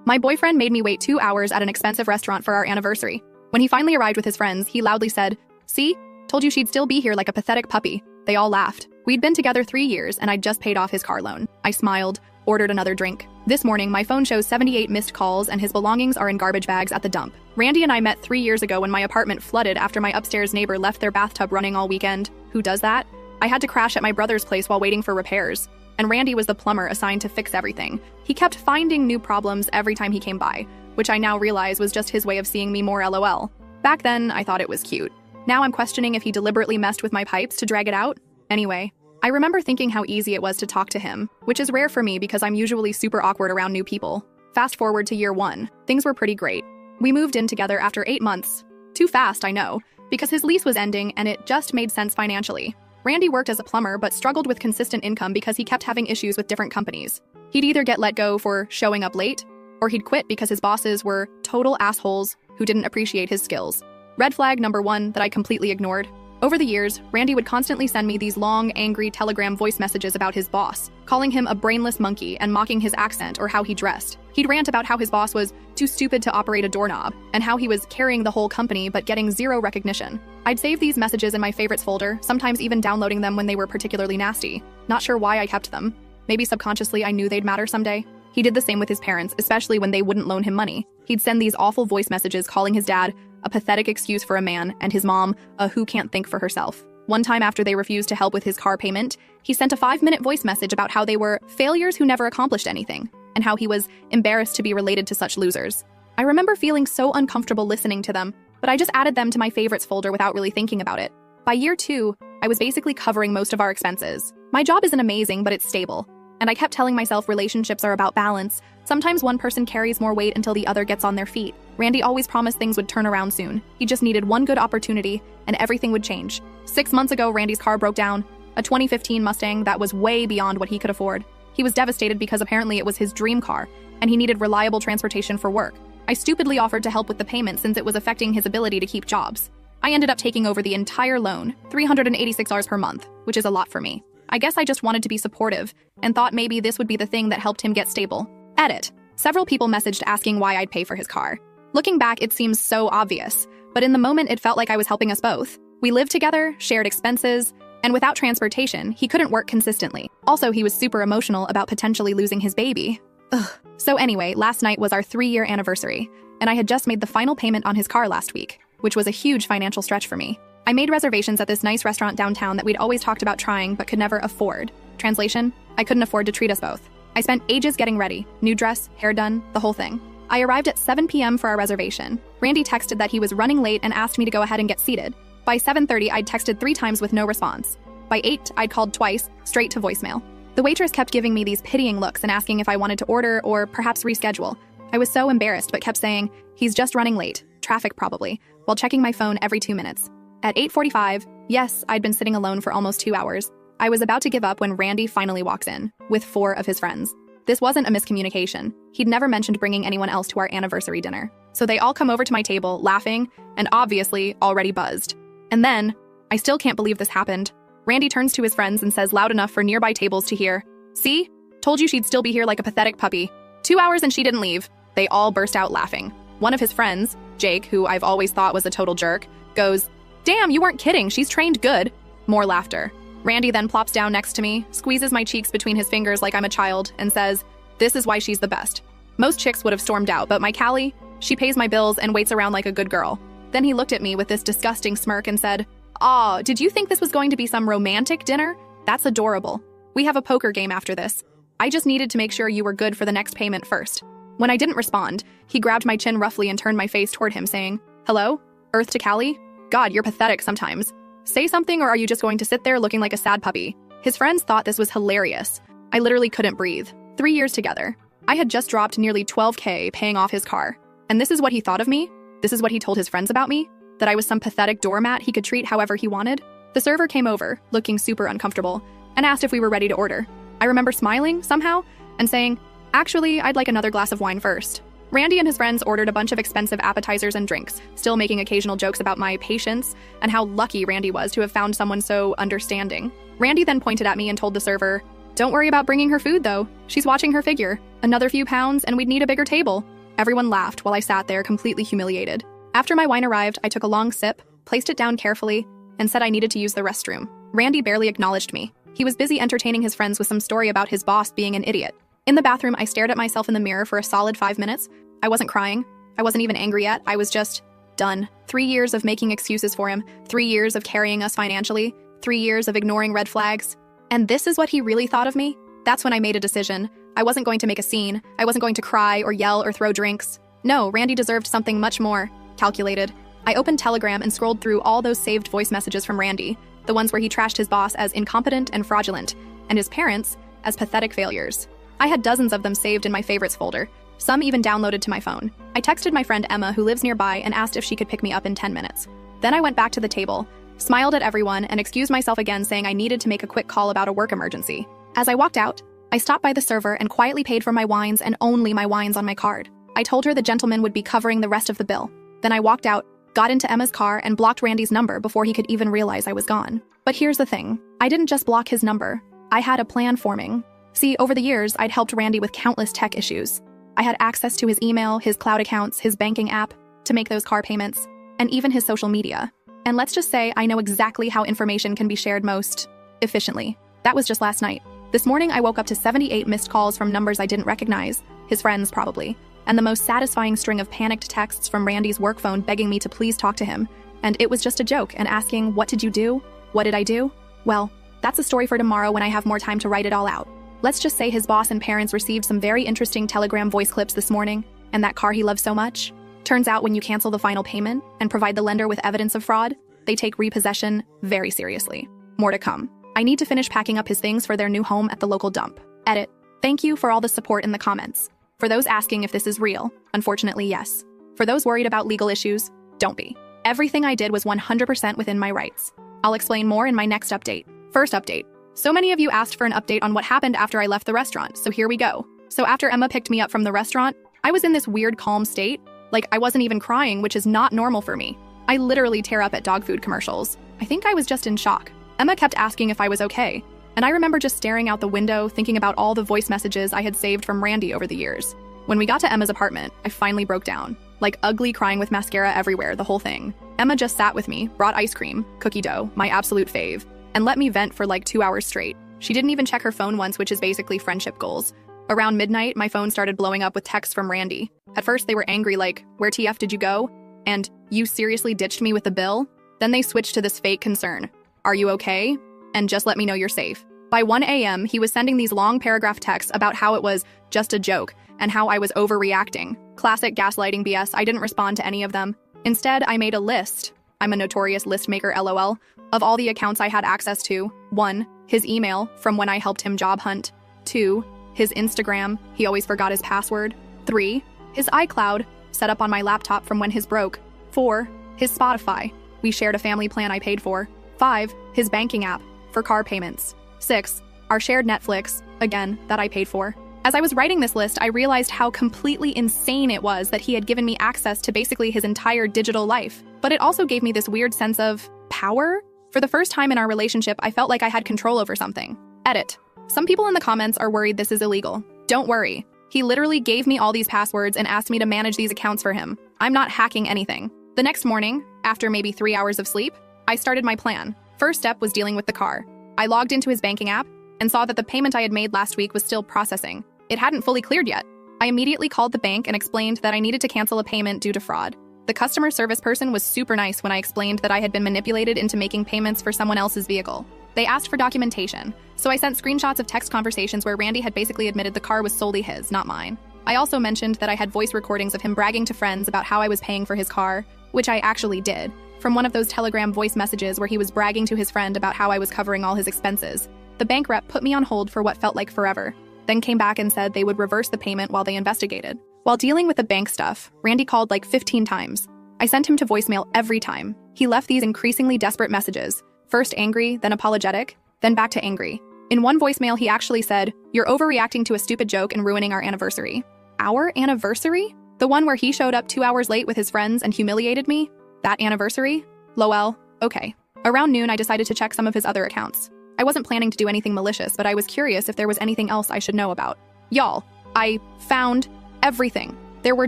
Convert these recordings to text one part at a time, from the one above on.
My boyfriend made me wait 2 hours at an expensive restaurant for our anniversary. When he finally arrived with his friends, he loudly said, "See? Told you she'd still be here like a pathetic puppy." They all laughed. We'd been together 3 years, and I'd just paid off his car loan. I smiled, ordered another drink. This morning, my phone shows 78 missed calls, and his belongings are in garbage bags at the dump. Randy and I met 3 years ago when my apartment flooded after my upstairs neighbor left their bathtub running all weekend. Who does that? I had to crash at my brother's place while waiting for repairs. And Randy was the plumber assigned to fix everything. He kept finding new problems every time he came by, which I now realize was just his way of seeing me more LOL. Back then, I thought it was cute. Now I'm questioning if he deliberately messed with my pipes to drag it out. Anyway, I remember thinking how easy it was to talk to him, which is rare for me because I'm usually super awkward around new people. Fast forward to year 1, things were pretty great. We moved in together after 8 months. Too fast, I know, because his lease was ending and it just made sense financially. Randy worked as a plumber but struggled with consistent income because he kept having issues with different companies. He'd either get let go for showing up late, or he'd quit because his bosses were total assholes who didn't appreciate his skills. Red flag number 1 that I completely ignored. Over the years, Randy would constantly send me these long, angry Telegram voice messages about his boss, calling him a brainless monkey and mocking his accent or how he dressed. He'd rant about how his boss was too stupid to operate a doorknob, and how he was carrying the whole company but getting zero recognition. I'd save these messages in my favorites folder, sometimes even downloading them when they were particularly nasty. Not sure why I kept them. Maybe subconsciously I knew they'd matter someday. He did the same with his parents, especially when they wouldn't loan him money. He'd send these awful voice messages calling his dad a pathetic excuse for a man, and his mom a who can't think for herself. One time after they refused to help with his car payment, he sent a 5-minute voice message about how they were failures who never accomplished anything, and how he was embarrassed to be related to such losers. I remember feeling so uncomfortable listening to them, but I just added them to my favorites folder without really thinking about it. By year 2, I was basically covering most of our expenses. My job isn't amazing, but it's stable. And I kept telling myself relationships are about balance. Sometimes one person carries more weight until the other gets on their feet. Randy always promised things would turn around soon. He just needed one good opportunity, and everything would change. 6 months ago, Randy's car broke down, a 2015 Mustang that was way beyond what he could afford. He was devastated because apparently it was his dream car, and he needed reliable transportation for work. I stupidly offered to help with the payment since it was affecting his ability to keep jobs. I ended up taking over the entire loan, $386 per month, which is a lot for me. I guess I just wanted to be supportive, and thought maybe this would be the thing that helped him get stable. Edit. Several people messaged asking why I'd pay for his car. Looking back, it seems so obvious, but in the moment it felt like I was helping us both. We lived together, shared expenses, and without transportation, he couldn't work consistently. Also, he was super emotional about potentially losing his baby. Ugh. So anyway, last night was our 3-year anniversary, and I had just made the final payment on his car last week, which was a huge financial stretch for me. I made reservations at this nice restaurant downtown that we'd always talked about trying but could never afford. Translation, I couldn't afford to treat us both. I spent ages getting ready, new dress, hair done, the whole thing. I arrived at 7 p.m. for our reservation. Randy texted that he was running late and asked me to go ahead and get seated. By 7:30, I'd texted 3 times with no response. By 8, I'd called twice, straight to voicemail. The waitress kept giving me these pitying looks and asking if I wanted to order or perhaps reschedule. I was so embarrassed but kept saying, "He's just running late, traffic probably," while checking my phone every 2 minutes. At 8:45, yes, I'd been sitting alone for almost 2 hours. I was about to give up when Randy finally walks in, with 4 of his friends. This wasn't a miscommunication. He'd never mentioned bringing anyone else to our anniversary dinner. So they all come over to my table, laughing, and obviously already buzzed. And then, I still can't believe this happened. Randy turns to his friends and says loud enough for nearby tables to hear, "See? Told you she'd still be here like a pathetic puppy. 2 hours and she didn't leave." They all burst out laughing. One of his friends, Jake, who I've always thought was a total jerk, goes, "Damn, you weren't kidding, she's trained good." More laughter. Randy then plops down next to me, squeezes my cheeks between his fingers like I'm a child, and says, "This is why she's the best." Most chicks would have stormed out, but my Callie, she pays my bills and waits around like a good girl. Then he looked at me with this disgusting smirk and said, "Aw, did you think this was going to be some romantic dinner? That's adorable. We have a poker game after this. I just needed to make sure you were good for the next payment first." When I didn't respond, he grabbed my chin roughly and turned my face toward him, saying, "Hello? Earth to Callie? God, you're pathetic sometimes. Say something, or are you just going to sit there looking like a sad puppy?" His friends thought this was hilarious. I literally couldn't breathe. 3 years together. I had just dropped nearly $12K paying off his car. And this is what he thought of me? This is what he told his friends about me? That I was some pathetic doormat he could treat however he wanted? The server came over, looking super uncomfortable, and asked if we were ready to order. I remember smiling, somehow, and saying, "Actually, I'd like another glass of wine first." Randy and his friends ordered a bunch of expensive appetizers and drinks, still making occasional jokes about my patience and how lucky Randy was to have found someone so understanding. Randy then pointed at me and told the server, "Don't worry about bringing her food, though. She's watching her figure. Another few pounds and we'd need a bigger table." Everyone laughed while I sat there completely humiliated. After my wine arrived, I took a long sip, placed it down carefully, and said I needed to use the restroom. Randy barely acknowledged me. He was busy entertaining his friends with some story about his boss being an idiot. In the bathroom, I stared at myself in the mirror for a solid 5 minutes. I wasn't crying. I wasn't even angry yet. I was just done. 3 years of making excuses for him, 3 years of carrying us financially, 3 years of ignoring red flags. And this is what he really thought of me? That's when I made a decision. I wasn't going to make a scene. I wasn't going to cry or yell or throw drinks. No, Randy deserved something much more calculated. I opened Telegram and scrolled through all those saved voice messages from Randy, the ones where he trashed his boss as incompetent and fraudulent, and his parents as pathetic failures. I had dozens of them saved in my favorites folder, some even downloaded to my phone. I texted my friend Emma, who lives nearby, and asked if she could pick me up in 10 minutes. Then I went back to the table, smiled at everyone, and excused myself again, saying I needed to make a quick call about a work emergency. As I walked out, I stopped by the server and quietly paid for my wines and only my wines on my card. I told her the gentleman would be covering the rest of the bill. Then I walked out, got into Emma's car, and blocked Randy's number before he could even realize I was gone. But here's the thing. I didn't just block his number. I had a plan forming. See, over the years, I'd helped Randy with countless tech issues. I had access to his email, his cloud accounts, his banking app to make those car payments, and even his social media. And let's just say I know exactly how information can be shared most efficiently. That was just last night. This morning, I woke up to 78 missed calls from numbers I didn't recognize, his friends probably, and the most satisfying string of panicked texts from Randy's work phone begging me to please talk to him. And it was just a joke and asking, what did you do? What did I do? Well, that's a story for tomorrow when I have more time to write it all out. Let's just say his boss and parents received some very interesting Telegram voice clips this morning, and that car he loves so much. Turns out when you cancel the final payment and provide the lender with evidence of fraud, they take repossession very seriously. More to come. I need to finish packing up his things for their new home at the local dump. Edit. Thank you for all the support in the comments. For those asking if this is real, unfortunately, yes. For those worried about legal issues, don't be. Everything I did was 100% within my rights. I'll explain more in my next update. First update. So many of you asked for an update on what happened after I left the restaurant, so here we go. So after Emma picked me up from the restaurant, I was in this weird calm state. Like, I wasn't even crying, which is not normal for me. I literally tear up at dog food commercials. I think I was just in shock. Emma kept asking if I was okay, and I remember just staring out the window, thinking about all the voice messages I had saved from Randy over the years. When we got to Emma's apartment, I finally broke down. Like ugly crying with mascara everywhere, the whole thing. Emma just sat with me, brought ice cream, cookie dough, my absolute fave, and let me vent for like 2 hours straight. She didn't even check her phone once, which is basically friendship goals. Around midnight, my phone started blowing up with texts from Randy. At first, they were angry like, "Where TF did you go?" And, "You seriously ditched me with the bill?" Then they switched to this fake concern. "Are you okay? And just let me know you're safe." By 1 a.m., he was sending these long paragraph texts about how it was just a joke and how I was overreacting. Classic gaslighting BS. I didn't respond to any of them. Instead, I made a list. I'm a notorious list maker, LOL, of all the accounts I had access to. 1. His email, from when I helped him job hunt. 2. His Instagram, he always forgot his password. 3. His iCloud, set up on my laptop from when his broke. 4. His Spotify, we shared a family plan I paid for. 5. His banking app, for car payments. 6. Our shared Netflix, again, that I paid for. As I was writing this list, I realized how completely insane it was that he had given me access to basically his entire digital life. But it also gave me this weird sense of power. For the first time in our relationship, I felt like I had control over something. Edit. Some people in the comments are worried this is illegal. Don't worry. He literally gave me all these passwords and asked me to manage these accounts for him. I'm not hacking anything. The next morning, after maybe 3 hours of sleep, I started my plan. First step was dealing with the car. I logged into his banking app and saw that the payment I had made last week was still processing. It hadn't fully cleared yet. I immediately called the bank and explained that I needed to cancel a payment due to fraud. The customer service person was super nice when I explained that I had been manipulated into making payments for someone else's vehicle. They asked for documentation, so I sent screenshots of text conversations where Randy had basically admitted the car was solely his, not mine. I also mentioned that I had voice recordings of him bragging to friends about how I was paying for his car, which I actually did, from one of those Telegram voice messages where he was bragging to his friend about how I was covering all his expenses. The bank rep put me on hold for what felt like forever, then came back and said they would reverse the payment while they investigated. While dealing with the bank stuff, Randy called like 15 times. I sent him to voicemail every time. He left these increasingly desperate messages, first angry, then apologetic, then back to angry. In one voicemail, he actually said, "You're overreacting to a stupid joke and ruining our anniversary." Our anniversary? The one where he showed up 2 hours late with his friends and humiliated me? That anniversary? Lol, okay. Around noon, I decided to check some of his other accounts. I wasn't planning to do anything malicious, but I was curious if there was anything else I should know about. Y'all, I found everything. There were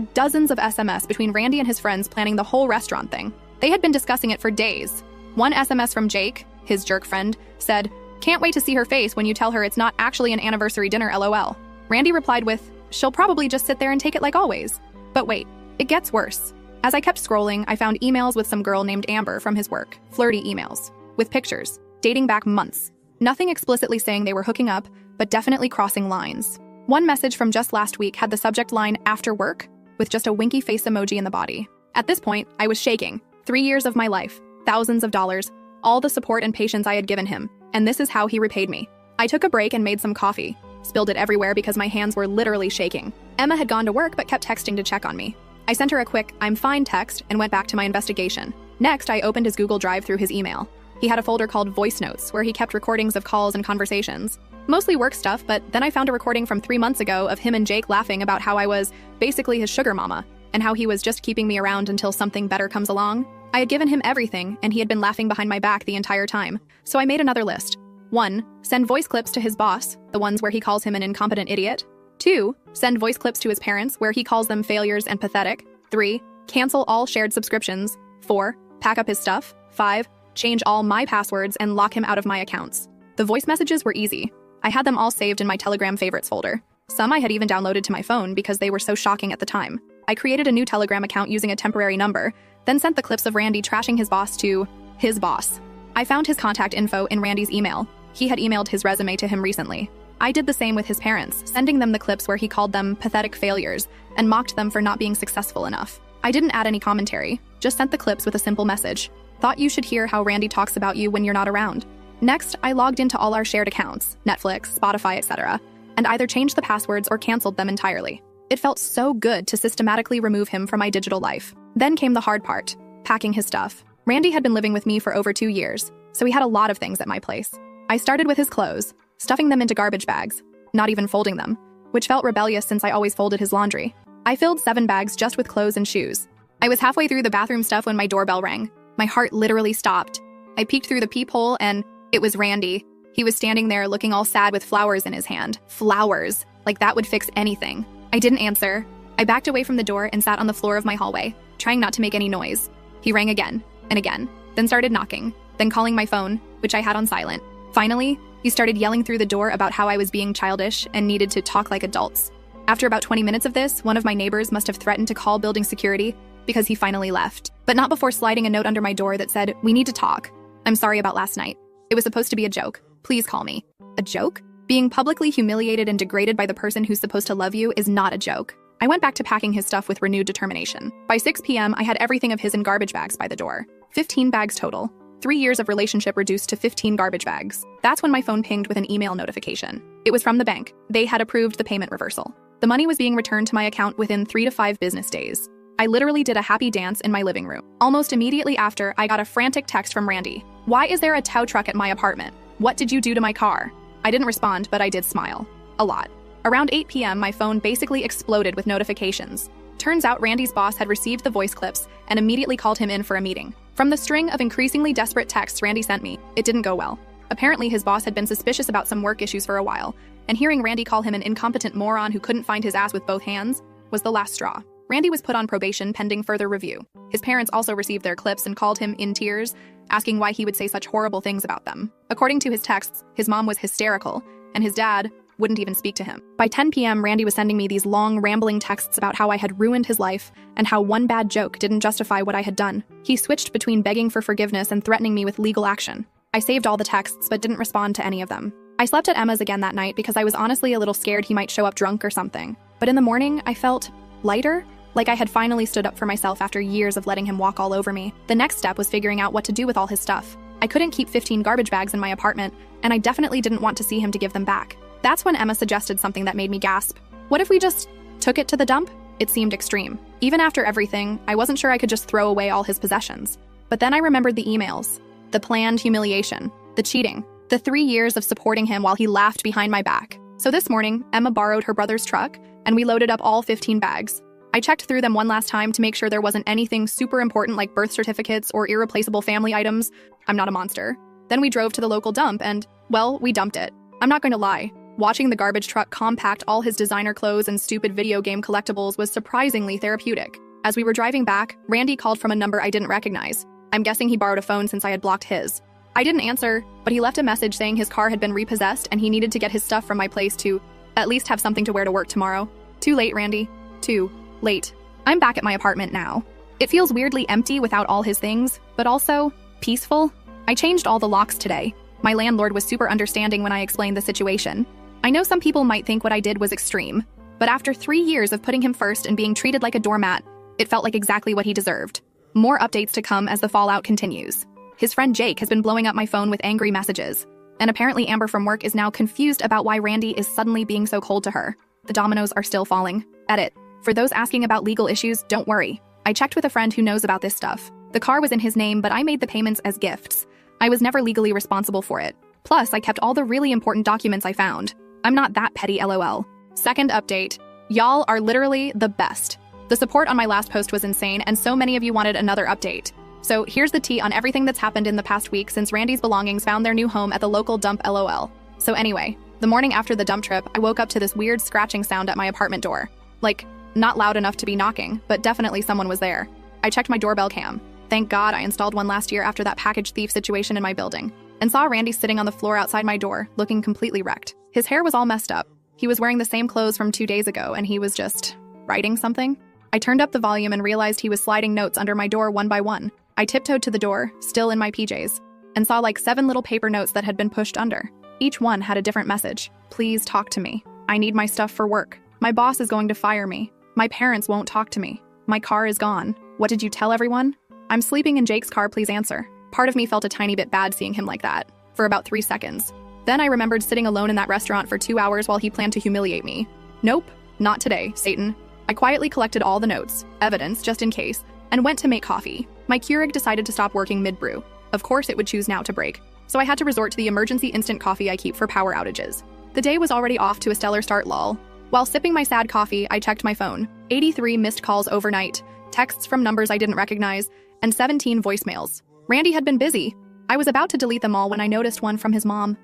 dozens of SMS between Randy and his friends planning the whole restaurant thing. They had been discussing it for days. One SMS from Jake, his jerk friend, said, "Can't wait to see her face when you tell her it's not actually an anniversary dinner, LOL." Randy replied with, "She'll probably just sit there and take it like always." But wait, it gets worse. As I kept scrolling, I found emails with some girl named Amber from his work, flirty emails, with pictures, dating back months. Nothing explicitly saying they were hooking up, but definitely crossing lines. One message from just last week had the subject line "after work" with just a winky face emoji in the body. At this point, I was shaking. 3 years of my life, thousands of dollars, all the support and patience I had given him, and this is how he repaid me. I took a break and made some coffee, spilled it everywhere because my hands were literally shaking. Emma had gone to work but kept texting to check on me. I sent her a quick "I'm fine" text and went back to my investigation. Next, I opened his Google Drive through his email. He had a folder called Voice Notes where he kept recordings of calls and conversations. Mostly work stuff, but then I found a recording from 3 months ago of him and Jake laughing about how I was basically his sugar mama, and how he was just keeping me around until something better comes along. I had given him everything, and he had been laughing behind my back the entire time. So I made another list. 1. Send voice clips to his boss, the ones where he calls him an incompetent idiot. 2. Send voice clips to his parents where he calls them failures and pathetic. 3. Cancel all shared subscriptions. 4. Pack up his stuff. 5. Change all my passwords and lock him out of my accounts. The voice messages were easy. I had them all saved in my Telegram favorites folder. Some I had even downloaded to my phone because they were so shocking at the time. I created a new Telegram account using a temporary number, then sent the clips of Randy trashing his boss to his boss. I found his contact info in Randy's email. He had emailed his resume to him recently. I did the same with his parents, sending them the clips where he called them pathetic failures and mocked them for not being successful enough. I didn't add any commentary, just sent the clips with a simple message. Thought you should hear how Randy talks about you when you're not around. Next, I logged into all our shared accounts, Netflix, Spotify, etc., and either changed the passwords or canceled them entirely. It felt so good to systematically remove him from my digital life. Then came the hard part, packing his stuff. Randy had been living with me for over 2 years, so he had a lot of things at my place. I started with his clothes, stuffing them into garbage bags, not even folding them, which felt rebellious since I always folded his laundry. I filled 7 bags just with clothes and shoes. I was halfway through the bathroom stuff when my doorbell rang. My heart literally stopped. I peeked through the peephole and it was Randy. He was standing there looking all sad with flowers in his hand. Flowers. Like that would fix anything. I didn't answer. I backed away from the door and sat on the floor of my hallway, trying not to make any noise. He rang again and again, then started knocking, then calling my phone, which I had on silent. Finally, he started yelling through the door about how I was being childish and needed to talk like adults. After about 20 minutes of this, one of my neighbors must have threatened to call building security because he finally left. But not before sliding a note under my door that said, "We need to talk. I'm sorry about last night. It was supposed to be a joke. Please call me." A joke? Being publicly humiliated and degraded by the person who's supposed to love you is not a joke. I went back to packing his stuff with renewed determination. By 6 p.m., I had everything of his in garbage bags by the door. 15 bags total. 3 years of relationship reduced to 15 garbage bags. That's when my phone pinged with an email notification. It was from the bank. They had approved the payment reversal. The money was being returned to my account within 3 to 5 business days. I literally did a happy dance in my living room. Almost immediately after, I got a frantic text from Randy. "Why is there a tow truck at my apartment? What did you do to my car?" I didn't respond, but I did smile. A lot. Around 8 p.m., my phone basically exploded with notifications. Turns out Randy's boss had received the voice clips and immediately called him in for a meeting. From the string of increasingly desperate texts Randy sent me, it didn't go well. Apparently, his boss had been suspicious about some work issues for a while, and hearing Randy call him an incompetent moron who couldn't find his ass with both hands was the last straw. Randy was put on probation pending further review. His parents also received their clips and called him in tears, asking why he would say such horrible things about them. According to his texts, his mom was hysterical, and his dad wouldn't even speak to him. By 10 p.m., Randy was sending me these long, rambling texts about how I had ruined his life and how one bad joke didn't justify what I had done. He switched between begging for forgiveness and threatening me with legal action. I saved all the texts but didn't respond to any of them. I slept at Emma's again that night because I was honestly a little scared he might show up drunk or something. But in the morning, I felt lighter, like I had finally stood up for myself after years of letting him walk all over me. The next step was figuring out what to do with all his stuff. I couldn't keep 15 garbage bags in my apartment, and I definitely didn't want to see him to give them back. That's when Emma suggested something that made me gasp. What if we just took it to the dump? It seemed extreme. Even after everything, I wasn't sure I could just throw away all his possessions. But then I remembered the emails, the planned humiliation, the cheating, the 3 years of supporting him while he laughed behind my back. So this morning, Emma borrowed her brother's truck, and we loaded up all 15 bags. I checked through them one last time to make sure there wasn't anything super important like birth certificates or irreplaceable family items. I'm not a monster. Then we drove to the local dump and, well, we dumped it. I'm not going to lie. Watching the garbage truck compact all his designer clothes and stupid video game collectibles was surprisingly therapeutic. As we were driving back, Randy called from a number I didn't recognize. I'm guessing he borrowed a phone since I had blocked his. I didn't answer, but he left a message saying his car had been repossessed and he needed to get his stuff from my place to at least have something to wear to work tomorrow. Too late, Randy. Too late. I'm back at my apartment now. It feels weirdly empty without all his things, but also peaceful. I changed all the locks today. My landlord was super understanding when I explained the situation. I know some people might think what I did was extreme, but after 3 years of putting him first and being treated like a doormat, it felt like exactly what he deserved. More updates to come as the fallout continues. His friend Jake has been blowing up my phone with angry messages, and apparently Amber from work is now confused about why Randy is suddenly being so cold to her. The dominoes are still falling. Edit. For those asking about legal issues, don't worry. I checked with a friend who knows about this stuff. The car was in his name, but I made the payments as gifts. I was never legally responsible for it. Plus, I kept all the really important documents I found. I'm not that petty, lol. Second update. Y'all are literally the best. The support on my last post was insane, and so many of you wanted another update. So here's the tea on everything that's happened in the past week since Randy's belongings found their new home at the local dump, lol. So anyway, the morning after the dump trip, I woke up to this weird scratching sound at my apartment door. Like, not loud enough to be knocking, but definitely someone was there. I checked my doorbell cam. Thank God I installed one last year after that package thief situation in my building, and saw Randy sitting on the floor outside my door, looking completely wrecked. His hair was all messed up. He was wearing the same clothes from 2 days ago, and he was just writing something. I turned up the volume and realized he was sliding notes under my door one by one. I tiptoed to the door, still in my PJs, and saw like 7 little paper notes that had been pushed under. Each one had a different message. Please talk to me. I need my stuff for work. My boss is going to fire me. My parents won't talk to me. My car is gone. What did you tell everyone? I'm sleeping in Jake's car, please answer. Part of me felt a tiny bit bad seeing him like that, for about 3 seconds. Then I remembered sitting alone in that restaurant for 2 hours while he planned to humiliate me. Nope, not today, Satan. I quietly collected all the notes, evidence just in case, and went to make coffee. My Keurig decided to stop working mid-brew. Of course it would choose now to break, so I had to resort to the emergency instant coffee I keep for power outages. The day was already off to a stellar start, lol. While sipping my sad coffee, I checked my phone. 83 missed calls overnight, texts from numbers I didn't recognize, and 17 voicemails. Randy had been busy. I was about to delete them all when I noticed one from his mom.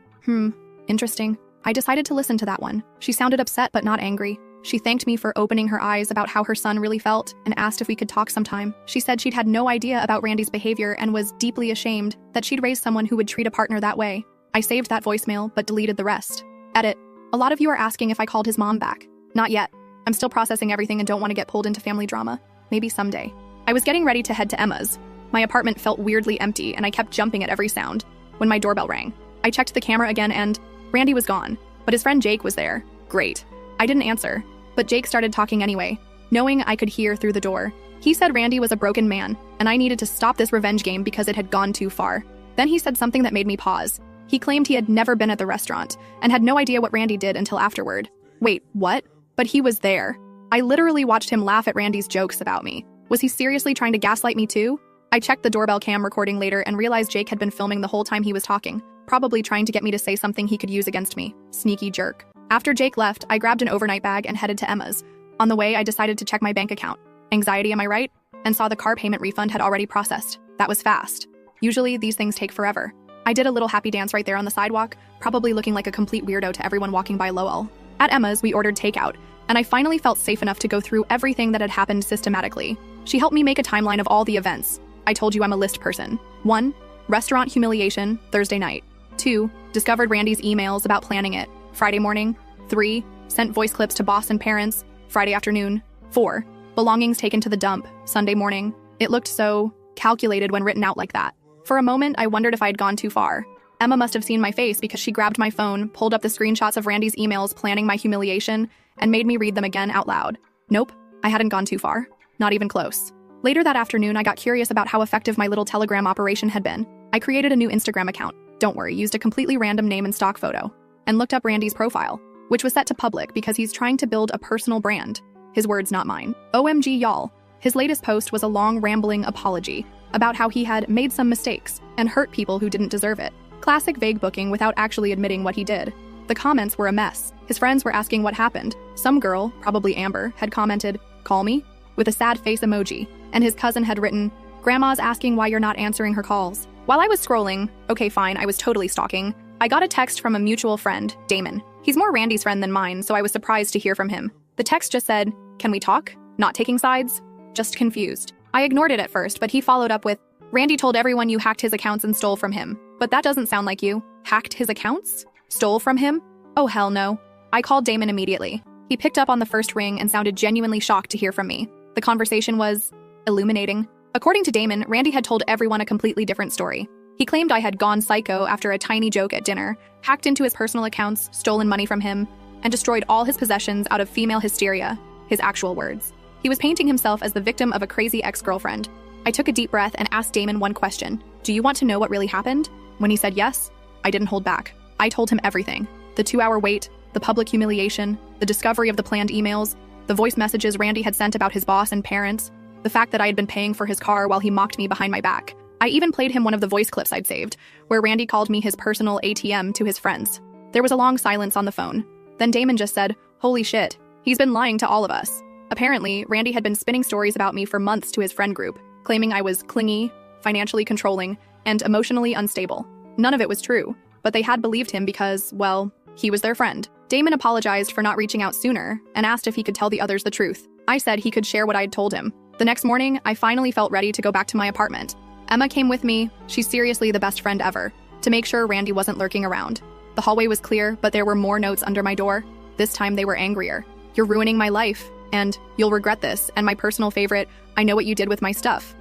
Interesting. I decided to listen to that one. She sounded upset but not angry. She thanked me for opening her eyes about how her son really felt and asked if we could talk sometime. She said she'd had no idea about Randy's behavior and was deeply ashamed that she'd raised someone who would treat a partner that way. I saved that voicemail but deleted the rest. Edit. A lot of you are asking if I called his mom back. Not yet. I'm still processing everything and don't want to get pulled into family drama. Maybe someday. I was getting ready to head to Emma's. My apartment felt weirdly empty and I kept jumping at every sound when my doorbell rang. I checked the camera again and Randy was gone, but his friend Jake was there. Great. I didn't answer, but Jake started talking anyway, knowing I could hear through the door. He said Randy was a broken man, and I needed to stop this revenge game because it had gone too far. Then he said something that made me pause. He claimed he had never been at the restaurant, and had no idea what Randy did until afterward. Wait, what? But he was there. I literally watched him laugh at Randy's jokes about me. Was he seriously trying to gaslight me too? I checked the doorbell cam recording later and realized Jake had been filming the whole time he was talking, probably trying to get me to say something he could use against me. Sneaky jerk. After Jake left, I grabbed an overnight bag and headed to Emma's. On the way, I decided to check my bank account. Anxiety, am I right? And saw the car payment refund had already processed. That was fast. Usually, these things take forever. I did a little happy dance right there on the sidewalk, probably looking like a complete weirdo to everyone walking by lol. At Emma's, we ordered takeout, and I finally felt safe enough to go through everything that had happened systematically. She helped me make a timeline of all the events. I told you I'm a list person. 1. Restaurant humiliation, Thursday night. 2. Discovered Randy's emails about planning it, Friday morning. 3. Sent voice clips to boss and parents, Friday afternoon. 4. Belongings taken to the dump, Sunday morning. It looked so calculated when written out like that. For a moment, I wondered if I had gone too far. Emma must have seen my face because she grabbed my phone, pulled up the screenshots of Randy's emails planning my humiliation, and made me read them again out loud. Nope, I hadn't gone too far. Not even close. Later that afternoon, I got curious about how effective my little Telegram operation had been. I created a new Instagram account. Don't worry, used a completely random name and stock photo, and looked up Randy's profile, which was set to public because he's trying to build a personal brand. His words, not mine. OMG, y'all. His latest post was a long, rambling apology about how he had made some mistakes and hurt people who didn't deserve it. Classic vague booking without actually admitting what he did. The comments were a mess. His friends were asking what happened. Some girl, probably Amber, had commented, "Call me?" with a sad face emoji, and his cousin had written, "Grandma's asking why you're not answering her calls." While I was scrolling, okay fine, I was totally stalking, I got a text from a mutual friend, Damon. He's more Randy's friend than mine, so I was surprised to hear from him. The text just said, "Can we talk? Not taking sides?" Just confused. I ignored it at first, but he followed up with, "Randy told everyone you hacked his accounts and stole from him. But that doesn't sound like you. Hacked his accounts? Stole from him? Oh hell no." I called Damon immediately. He picked up on the first ring and sounded genuinely shocked to hear from me. The conversation was illuminating. According to Damon, Randy had told everyone a completely different story. He claimed I had gone psycho after a tiny joke at dinner, hacked into his personal accounts, stolen money from him, and destroyed all his possessions out of female hysteria, his actual words. He was painting himself as the victim of a crazy ex-girlfriend. I took a deep breath and asked Damon one question. "Do you want to know what really happened?" When he said yes, I didn't hold back. I told him everything. The 2-hour wait, the public humiliation, the discovery of the planned emails, the voice messages Randy had sent about his boss and parents, the fact that I had been paying for his car while he mocked me behind my back. I even played him one of the voice clips I'd saved, where Randy called me his personal ATM to his friends. There was a long silence on the phone. Then Damon just said, "Holy shit, he's been lying to all of us." Apparently, Randy had been spinning stories about me for months to his friend group, claiming I was clingy, financially controlling, and emotionally unstable. None of it was true, but they had believed him because, well, he was their friend. Damon apologized for not reaching out sooner and asked if he could tell the others the truth. I said he could share what I'd told him. The next morning, I finally felt ready to go back to my apartment. Emma came with me. She's seriously the best friend ever, to make sure Randy wasn't lurking around. The hallway was clear, but there were more notes under my door. This time they were angrier. "You're ruining my life, and you'll regret this, and my personal favorite, I know what you did with my stuff."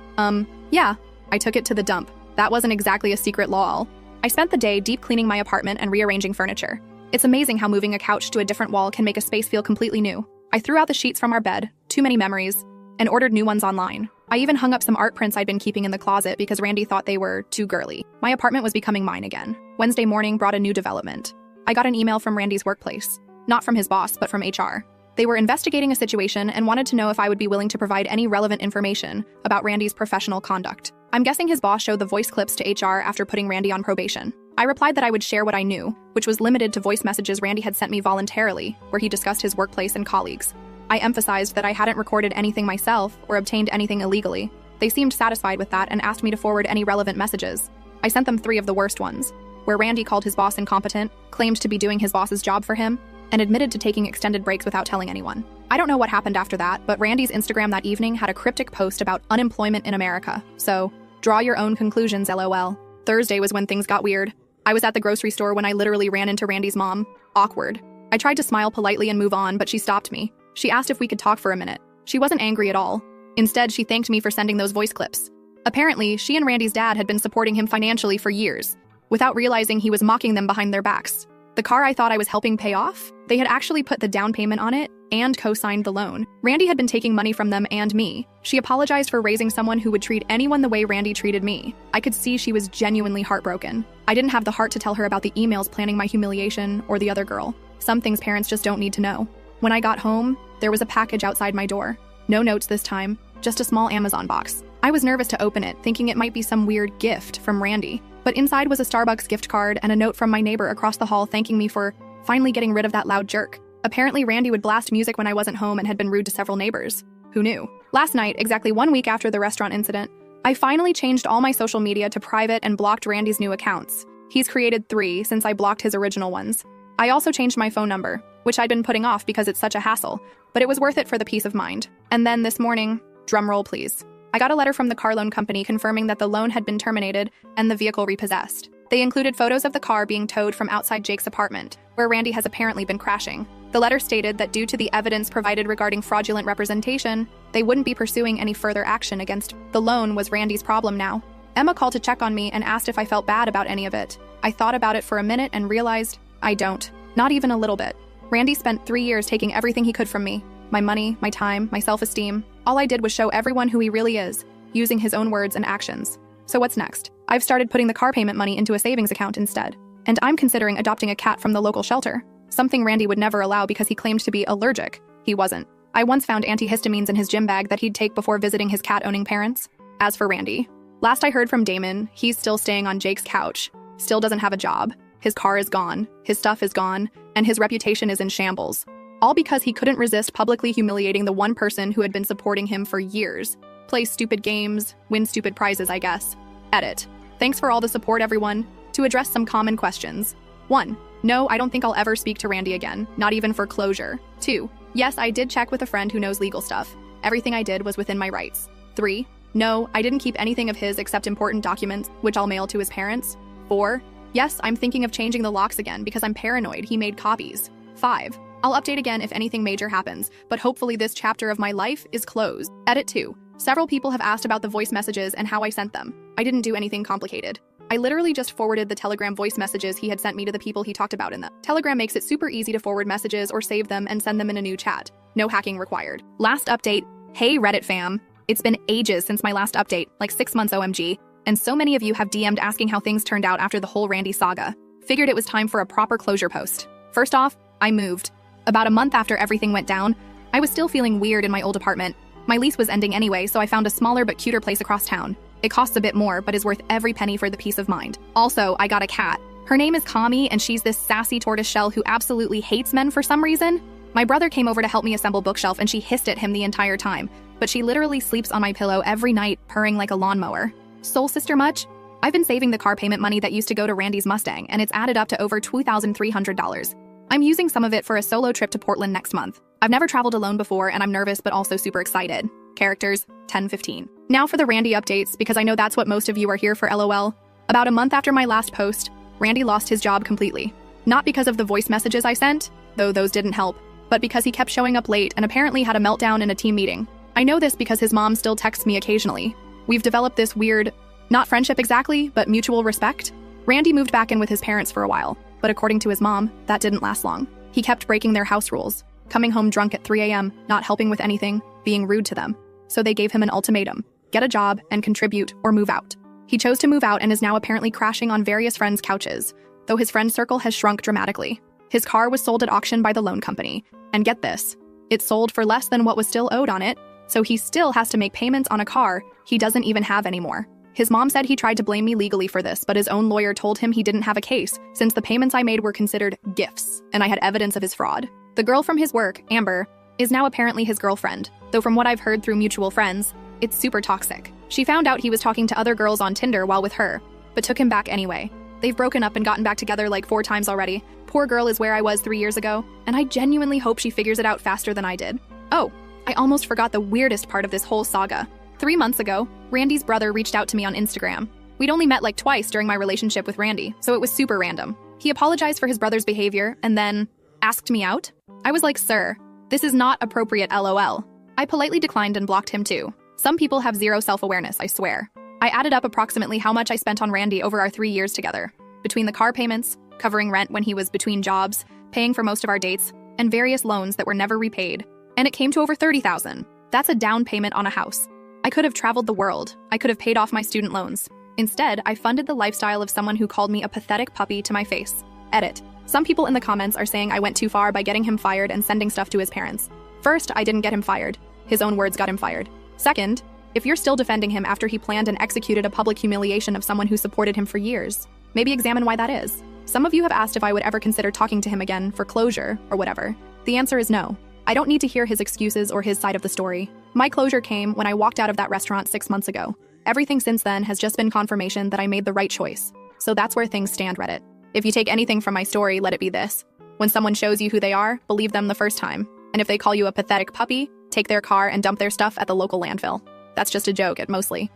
Yeah. I took it to the dump. That wasn't exactly a secret lol. I spent the day deep cleaning my apartment and rearranging furniture. It's amazing how moving a couch to a different wall can make a space feel completely new. I threw out the sheets from our bed, too many memories, and ordered new ones online. I even hung up some art prints I'd been keeping in the closet because Randy thought they were too girly. My apartment was becoming mine again. Wednesday morning brought a new development. I got an email from Randy's workplace. Not from his boss, but from HR. They were investigating a situation and wanted to know if I would be willing to provide any relevant information about Randy's professional conduct. I'm guessing his boss showed the voice clips to HR after putting Randy on probation. I replied that I would share what I knew, which was limited to voice messages Randy had sent me voluntarily, where he discussed his workplace and colleagues. I emphasized that I hadn't recorded anything myself or obtained anything illegally. They seemed satisfied with that and asked me to forward any relevant messages. I sent them 3 of the worst ones, where Randy called his boss incompetent, claimed to be doing his boss's job for him, and admitted to taking extended breaks without telling anyone. I don't know what happened after that, but Randy's Instagram that evening had a cryptic post about unemployment in America. So, draw your own conclusions, LOL. Thursday was when things got weird. I was at the grocery store when I literally ran into Randy's mom. Awkward. I tried to smile politely and move on, but she stopped me. She asked if we could talk for a minute. She wasn't angry at all. Instead, she thanked me for sending those voice clips. Apparently, she and Randy's dad had been supporting him financially for years, without realizing he was mocking them behind their backs. The car I thought I was helping pay off? They had actually put the down payment on it and co-signed the loan. Randy had been taking money from them and me. She apologized for raising someone who would treat anyone the way Randy treated me. I could see she was genuinely heartbroken. I didn't have the heart to tell her about the emails planning my humiliation or the other girl. Some things parents just don't need to know. When I got home, there was a package outside my door. No notes this time, just a small Amazon box. I was nervous to open it, thinking it might be some weird gift from Randy. But inside was a Starbucks gift card and a note from my neighbor across the hall thanking me for finally getting rid of that loud jerk. Apparently, Randy would blast music when I wasn't home and had been rude to several neighbors. Who knew? Last night, exactly 1 week after the restaurant incident, I finally changed all my social media to private and blocked Randy's new accounts. He's created 3 since I blocked his original ones. I also changed my phone number, which I'd been putting off because it's such a hassle, but it was worth it for the peace of mind. And then this morning, drumroll please, I got a letter from the car loan company confirming that the loan had been terminated and the vehicle repossessed. They included photos of the car being towed from outside Jake's apartment, where Randy has apparently been crashing. The letter stated that due to the evidence provided regarding fraudulent representation, they wouldn't be pursuing any further action against the loan was Randy's problem now. Emma called to check on me and asked if I felt bad about any of it. I thought about it for a minute and realized I don't. Not even a little bit. Randy spent 3 years taking everything he could from me. My money, my time, my self-esteem. All I did was show everyone who he really is, using his own words and actions. So what's next? I've started putting the car payment money into a savings account instead. And I'm considering adopting a cat from the local shelter. Something Randy would never allow because he claimed to be allergic. He wasn't. I once found antihistamines in his gym bag that he'd take before visiting his cat-owning parents. As for Randy, last I heard from Damon, he's still staying on Jake's couch, still doesn't have a job, his car is gone, his stuff is gone, and his reputation is in shambles. All because he couldn't resist publicly humiliating the one person who had been supporting him for years. Play stupid games, win stupid prizes, I guess. Edit. Thanks for all the support, everyone. To address some common questions. 1. No, I don't think I'll ever speak to Randy again, not even for closure. 2. Yes, I did check with a friend who knows legal stuff. Everything I did was within my rights. 3. No, I didn't keep anything of his except important documents, which I'll mail to his parents. 4. Yes, I'm thinking of changing the locks again because I'm paranoid he made copies. 5. I'll update again if anything major happens, but hopefully this chapter of my life is closed. Edit 2. Several people have asked about the voice messages and how I sent them. I didn't do anything complicated. I literally just forwarded the Telegram voice messages he had sent me to the people he talked about in them. Telegram makes it super easy to forward messages or save them and send them in a new chat. No hacking required. Last update. Hey Reddit fam. It's been ages since my last update, like 6 months OMG, and so many of you have DM'd asking how things turned out after the whole Randy saga. Figured it was time for a proper closure post. First off, I moved. About a month after everything went down, I was still feeling weird in my old apartment. My lease was ending anyway, so I found a smaller but cuter place across town. It costs a bit more, but is worth every penny for the peace of mind. Also, I got a cat. Her name is Kami, and she's this sassy tortoiseshell who absolutely hates men for some reason. My brother came over to help me assemble bookshelf, and she hissed at him the entire time, but she literally sleeps on my pillow every night, purring like a lawnmower. Soul sister much? I've been saving the car payment money that used to go to Randy's Mustang, and it's added up to over $2,300. I'm using some of it for a solo trip to Portland next month. I've never traveled alone before, and I'm nervous but also super excited. Characters, 10-15. Now for the Randy updates, because I know that's what most of you are here for LOL. About a month after my last post, Randy lost his job completely. Not because of the voice messages I sent, though those didn't help, but because he kept showing up late and apparently had a meltdown in a team meeting. I know this because his mom still texts me occasionally. We've developed this weird, not friendship exactly, but mutual respect. Randy moved back in with his parents for a while, but according to his mom, that didn't last long. He kept breaking their house rules, coming home drunk at 3 a.m., not helping with anything, being rude to them. So they gave him an ultimatum: get a job and contribute or move out. He chose to move out and is now apparently crashing on various friends' couches, though his friend circle has shrunk dramatically. His car was sold at auction by the loan company, and get this, it sold for less than what was still owed on it, so he still has to make payments on a car he doesn't even have anymore. His mom said he tried to blame me legally for this, but his own lawyer told him he didn't have a case, since the payments I made were considered gifts, and I had evidence of his fraud. The girl from his work, Amber, is now apparently his girlfriend, though from what I've heard through mutual friends, it's super toxic. She found out he was talking to other girls on Tinder while with her, but took him back anyway. They've broken up and gotten back together like 4 times already. Poor girl is where I was 3 years ago, and I genuinely hope she figures it out faster than I did. Oh, I almost forgot the weirdest part of this whole saga. 3 months ago, Randy's brother reached out to me on Instagram. We'd only met like twice during my relationship with Randy, so it was super random. He apologized for his brother's behavior and then asked me out. I was like, sir, this is not appropriate LOL. I politely declined and blocked him too. Some people have zero self-awareness, I swear. I added up approximately how much I spent on Randy over our 3 years together, between the car payments, covering rent when he was between jobs, paying for most of our dates, and various loans that were never repaid. And it came to over $30,000. That's a down payment on a house. I could have traveled the world. I could have paid off my student loans. Instead, I funded the lifestyle of someone who called me a pathetic puppy to my face. Edit. Some people in the comments are saying I went too far by getting him fired and sending stuff to his parents. First, I didn't get him fired. His own words got him fired. Second, if you're still defending him after he planned and executed a public humiliation of someone who supported him for years, maybe examine why that is. Some of you have asked if I would ever consider talking to him again for closure or whatever. The answer is no. I don't need to hear his excuses or his side of the story. My closure came when I walked out of that restaurant 6 months ago. Everything since then has just been confirmation that I made the right choice. So that's where things stand, Reddit. If you take anything from my story, let it be this. When someone shows you who they are, believe them the first time. And if they call you a pathetic puppy, take their car and dump their stuff at the local landfill. That's just a joke, mostly.